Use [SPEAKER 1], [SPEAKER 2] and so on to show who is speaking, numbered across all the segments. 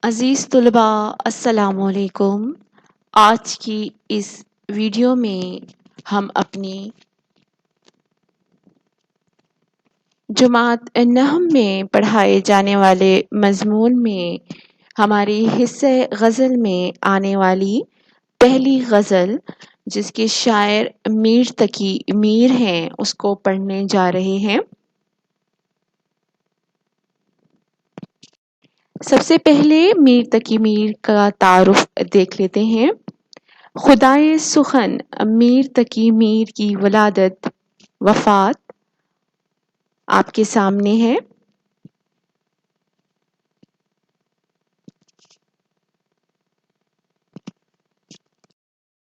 [SPEAKER 1] عزیز طلباء السلام علیکم۔ آج کی اس ویڈیو میں ہم اپنی جماعت نہم میں پڑھائے جانے والے مضمون میں ہماری حصہ غزل میں آنے والی پہلی غزل جس کے شاعر میر تقی میر ہیں اس کو پڑھنے جا رہے ہیں۔ سب سے پہلے میر تقی میر کا تعارف دیکھ لیتے ہیں۔ خدائے سخن میر تقی میر کی ولادت وفات آپ کے سامنے ہے۔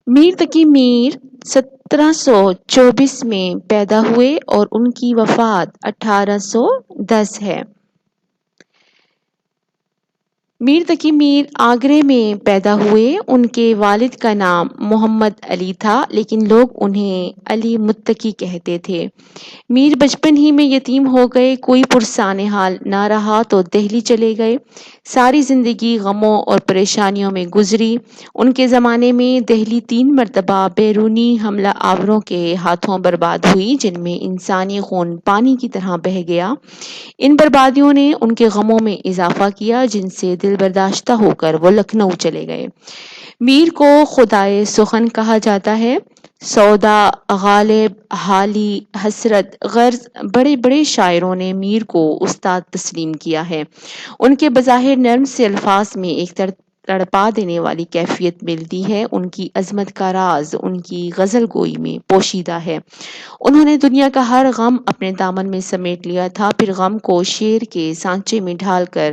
[SPEAKER 1] میر تقی میر 1724 میں پیدا ہوئے اور ان کی وفات 1810 ہے۔ میر تقی میر آگرے میں پیدا ہوئے۔ ان کے والد کا نام محمد علی تھا لیکن لوگ انہیں علی متقی کہتے تھے۔ میر بچپن ہی میں یتیم ہو گئے۔ کوئی پرسان حال نہ رہا تو دہلی چلے گئے۔ ساری زندگی غموں اور پریشانیوں میں گزری۔ ان کے زمانے میں دہلی 3 مرتبہ بیرونی حملہ آوروں کے ہاتھوں برباد ہوئی جن میں انسانی خون پانی کی طرح بہہ گیا۔ ان بربادیوں نے ان کے غموں میں اضافہ کیا جن سے دل برداشتہ ہو کر وہ لکھنؤ چلے گئے۔ میر کو خدائے سخن کہا جاتا ہے۔ سودا، غالب، حالی، حسرت، غرض بڑے بڑے شاعروں نے میر کو استاد تسلیم کیا ہے۔ ان کے بظاہر نرم سے الفاظ میں ایک تڑپا دینے والی کیفیت ملتی ہے۔ ان کی عظمت کا راز ان کی غزل گوئی میں پوشیدہ ہے۔ انہوں نے دنیا کا ہر غم اپنے دامن میں سمیٹ لیا تھا، پھر غم کو شعر کے سانچے میں ڈھال کر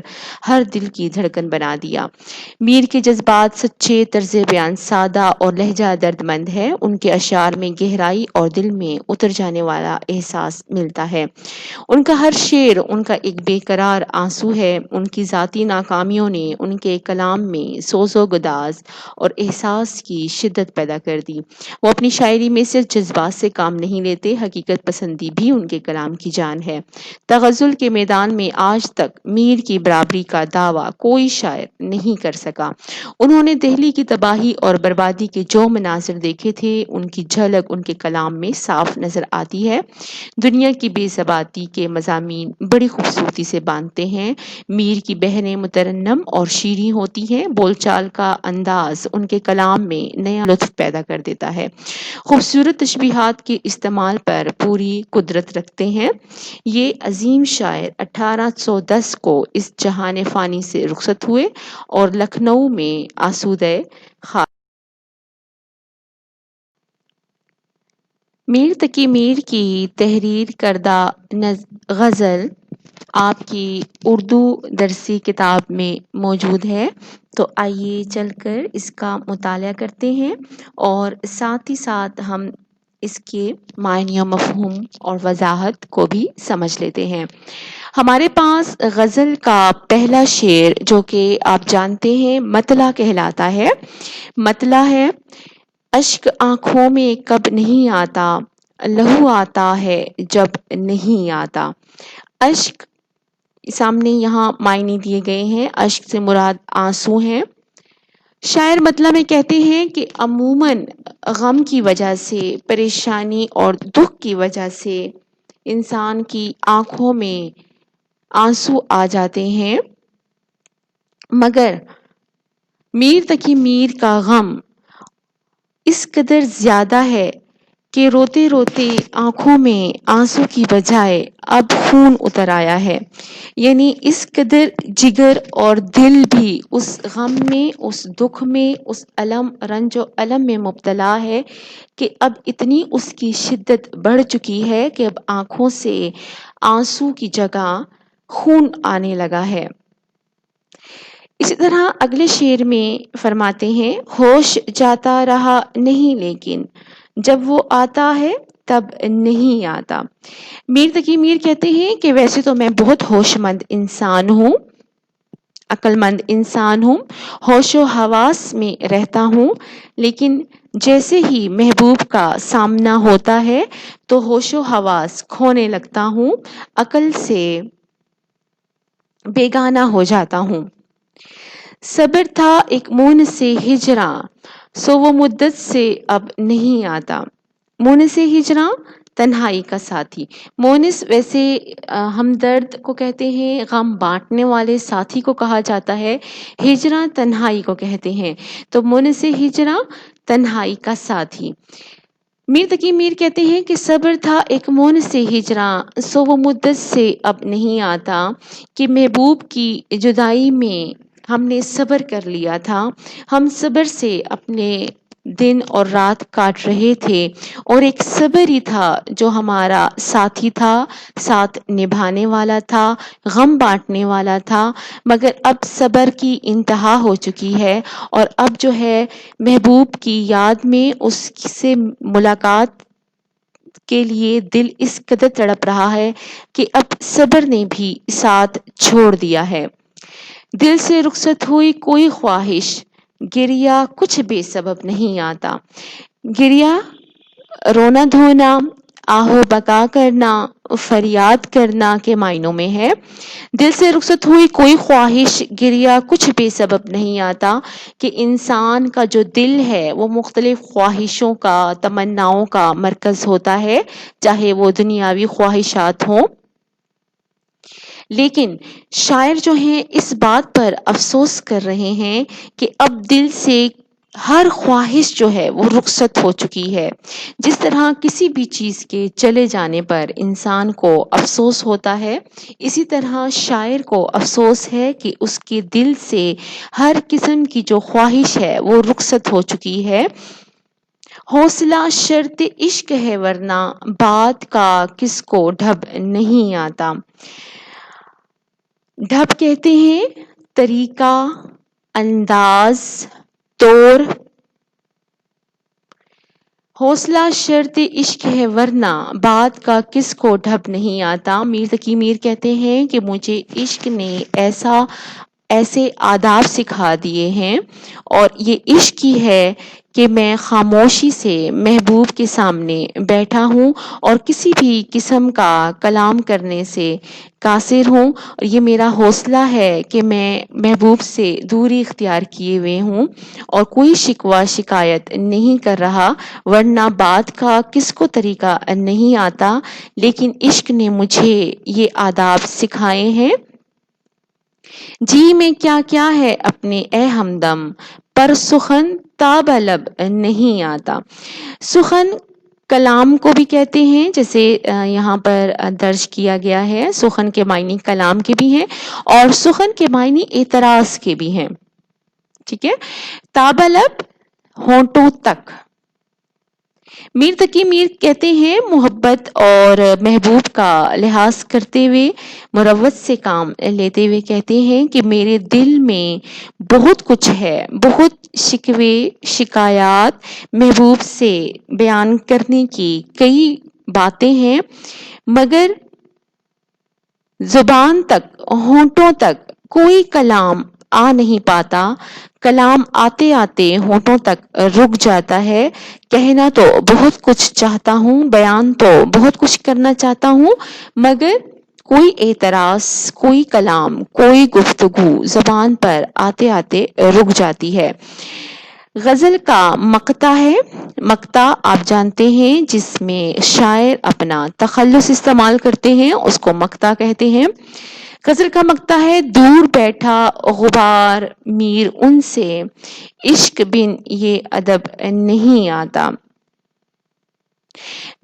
[SPEAKER 1] ہر دل کی دھڑکن بنا دیا۔ میر کے جذبات سچے، طرز بیان سادہ اور لہجہ درد مند ہے۔ ان کے اشعار میں گہرائی اور دل میں اتر جانے والا احساس ملتا ہے۔ ان کا ہر شعر ان کا ایک بے قرار آنسو ہے۔ ان کی ذاتی ناکامیوں نے ان کے کلام میں سوز و گداز اور احساس کی شدت پیدا کر دی۔ وہ اپنی شاعری میں صرف جذبات سے کام نہیں لیتے، حقیقت پسندی بھی ان کے کلام کی جان ہے۔ تغزل کے میدان میں آج تک میر کی برابری کا دعویٰ کوئی شاعر نہیں کر سکا۔ انہوں نے دہلی کی تباہی اور بربادی کے جو مناظر دیکھے تھے ان کی جھلک ان کے کلام میں صاف نظر آتی ہے۔ دنیا کی بے ثباتی کے مضامین بڑی خوبصورتی سے باندھتے ہیں۔ میر کی بحریں مترنم اور شیریں ہوتی ہیں۔ بول چال کا انداز ان کے کلام میں نیا لطف پیدا کر دیتا ہے۔ خوبصورت تشبیہات کے استعمال پر پوری قدرت رکھتے ہیں۔ یہ عظیم شاعر 1810 کو اس جہان فانی سے رخصت ہوئے اور لکھنؤ میں آسودۂ خاک۔ میر تقی میر کی تحریر کردہ غزل آپ کی اردو درسی کتاب میں موجود ہے، تو آئیے چل کر اس کا مطالعہ کرتے ہیں اور ساتھ ہی ساتھ ہم اس کے معنی و مفہوم اور وضاحت کو بھی سمجھ لیتے ہیں۔ ہمارے پاس غزل کا پہلا شعر جو کہ آپ جانتے ہیں مطلع کہلاتا ہے۔ مطلع ہے: اشک آنکھوں میں کب نہیں آتا، لہو آتا ہے جب نہیں آتا۔ اشک سامنے یہاں معنی دیے گئے ہیں۔ اشک سے مراد آنسو ہیں۔ شاعر مطلع میں کہتے ہیں کہ عموماً غم کی وجہ سے، پریشانی اور دکھ کی وجہ سے انسان کی آنکھوں میں آنسو آ جاتے ہیں، مگر میر تقی میر کا غم اس قدر زیادہ ہے کہ روتے روتے آنکھوں میں آنسو کی بجائے اب خون اتر آیا ہے۔ یعنی اس قدر جگر اور دل بھی اس غم میں، اس دکھ میں، اس رنج و الم میں مبتلا ہے کہ اب اتنی اس کی شدت بڑھ چکی ہے کہ اب آنکھوں سے آنسو کی جگہ خون آنے لگا ہے۔ اسی طرح اگلے شعر میں فرماتے ہیں: ہوش جاتا رہا نہیں لیکن جب وہ آتا ہے تب نہیں آتا۔ میر تقی میر کہتے ہیں کہ ویسے تو میں بہت ہوش مند انسان ہوں، عقل مند انسان ہوں، ہوش و حواس میں رہتا ہوں، لیکن جیسے ہی محبوب کا سامنا ہوتا ہے تو ہوش و حواس کھونے لگتا ہوں، عقل سے بیگانہ ہو جاتا ہوں۔ صبر تھا ایک مون سے ہجراں، سو وہ مدت سے اب نہیں آتا۔ مون سے ہجراں، تنہائی کا ساتھی۔ مونس ویسے ہمدرد کو کہتے ہیں، غم بانٹنے والے ساتھی کو کہا جاتا ہے۔ ہجراں تنہائی کو کہتے ہیں۔ تو مونس ہجراں، تنہائی کا ساتھی۔ میر تقی میر کہتے ہیں کہ صبر تھا ایک مون سے ہجراں، سو وہ مدت سے اب نہیں آتا، کہ محبوب کی جدائی میں ہم نے صبر کر لیا تھا۔ ہم صبر سے اپنے دن اور رات کاٹ رہے تھے، اور ایک صبر ہی تھا جو ہمارا ساتھی تھا، ساتھ نبھانے والا تھا، غم بانٹنے والا تھا۔ مگر اب صبر کی انتہا ہو چکی ہے، اور اب جو ہے محبوب کی یاد میں اس سے ملاقات کے لیے دل اس قدر تڑپ رہا ہے کہ اب صبر نے بھی ساتھ چھوڑ دیا ہے۔ دل سے رخصت ہوئی کوئی خواہش، گریا کچھ بے سبب نہیں آتا۔ گریا رونا دھونا، آہو بکا کرنا، فریاد کرنا کے معنوں میں ہے۔ دل سے رخصت ہوئی کوئی خواہش، گریا کچھ بے سبب نہیں آتا، کہ انسان کا جو دل ہے وہ مختلف خواہشوں کا، تمناؤں کا مرکز ہوتا ہے، چاہے وہ دنیاوی خواہشات ہوں۔ لیکن شاعر جو ہیں اس بات پر افسوس کر رہے ہیں کہ اب دل سے ہر خواہش جو ہے وہ رخصت ہو چکی ہے۔ جس طرح کسی بھی چیز کے چلے جانے پر انسان کو افسوس ہوتا ہے، اسی طرح شاعر کو افسوس ہے کہ اس کے دل سے ہر قسم کی جو خواہش ہے وہ رخصت ہو چکی ہے۔ حوصلہ شرط عشق ہے ورنہ بات کا کس کو ڈھب نہیں آتا۔ ڈھب کہتے ہیں طریقہ، انداز، طور۔ حوصلہ شرط عشق ہے ورنہ بات کا کس کو ڈھب نہیں آتا۔ میر تقی میر کہتے ہیں کہ مجھے عشق نے ایسے آداب سکھا دیے ہیں، اور یہ عشق ہی ہے کہ میں خاموشی سے محبوب کے سامنے بیٹھا ہوں، اور کسی بھی قسم کا کلام کرنے سے قاصر ہوں، اور یہ میرا حوصلہ ہے کہ میں محبوب سے دوری اختیار کیے ہوئے ہوں، اور کوئی شکوہ شکایت نہیں کر رہا، ورنہ بات کا کس کو طریقہ نہیں آتا۔ لیکن عشق نے مجھے یہ آداب سکھائے ہیں۔ جی میں کیا کیا ہے اپنے اے ہمدم، پر سخن تاب لب نہیں آتا۔ سخن کلام کو بھی کہتے ہیں، جیسے یہاں پر درج کیا گیا ہے۔ سخن کے معنی کلام کے بھی ہیں، اور سخن کے معنی اعتراض کے بھی ہیں۔ ٹھیک ہے۔ تاب لب، ہونٹوں تک۔ میر تقی میر کہتے ہیں محبت اور محبوب کا لحاظ کرتے ہوئے، مروت سے کام لیتے ہوئے کہتے ہیں کہ میرے دل میں بہت کچھ ہے، بہت شکوے شکایات محبوب سے بیان کرنے کی کئی باتیں ہیں، مگر زبان تک، ہونٹوں تک کوئی کلام آ نہیں پاتا۔ کلام آتے آتے ہونٹوں تک رک جاتا ہے۔ کہنا تو بہت کچھ چاہتا ہوں، بیان تو بہت کچھ کرنا چاہتا ہوں، مگر کوئی اعتراض، کوئی کلام، کوئی گفتگو زبان پر آتے آتے رک جاتی ہے۔ غزل کا مقطع ہے۔ مقطع آپ جانتے ہیں جس میں شاعر اپنا تخلص استعمال کرتے ہیں، اس کو مقطع کہتے ہیں۔ غزل کا مقطع ہے: دور بیٹھا غبار میر ان سے، عشق بن یہ ادب نہیں آتا۔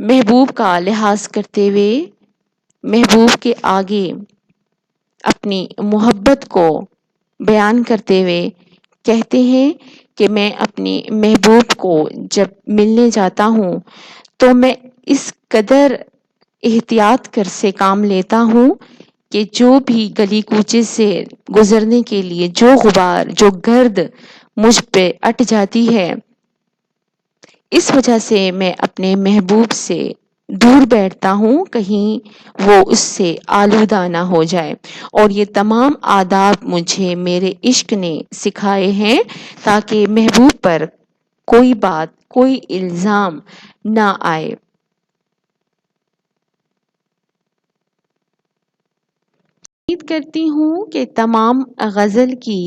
[SPEAKER 1] محبوب کا لحاظ کرتے ہوئے، محبوب کے آگے اپنی محبت کو بیان کرتے ہوئے کہتے ہیں کہ میں اپنی محبوب کو جب ملنے جاتا ہوں تو میں اس قدر احتیاط کر سے کام لیتا ہوں کہ جو بھی گلی کوچے سے گزرنے کے لیے جو غبار، جو گرد مجھ پہ اٹ جاتی ہے، اس وجہ سے میں اپنے محبوب سے دور بیٹھتا ہوں، کہیں وہ اس سے آلودہ نہ ہو جائے۔ اور یہ تمام آداب مجھے میرے عشق نے سکھائے ہیں تاکہ محبوب پر کوئی بات، کوئی الزام نہ آئے۔ امید کرتی ہوں کہ تمام غزل کی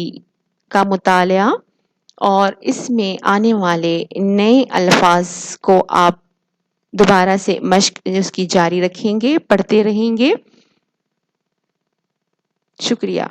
[SPEAKER 1] کا مطالعہ اور اس میں آنے والے نئے الفاظ کو آپ دوبارہ سے مشق اس کی جاری رکھیں گے، پڑھتے رہیں گے۔ شکریہ۔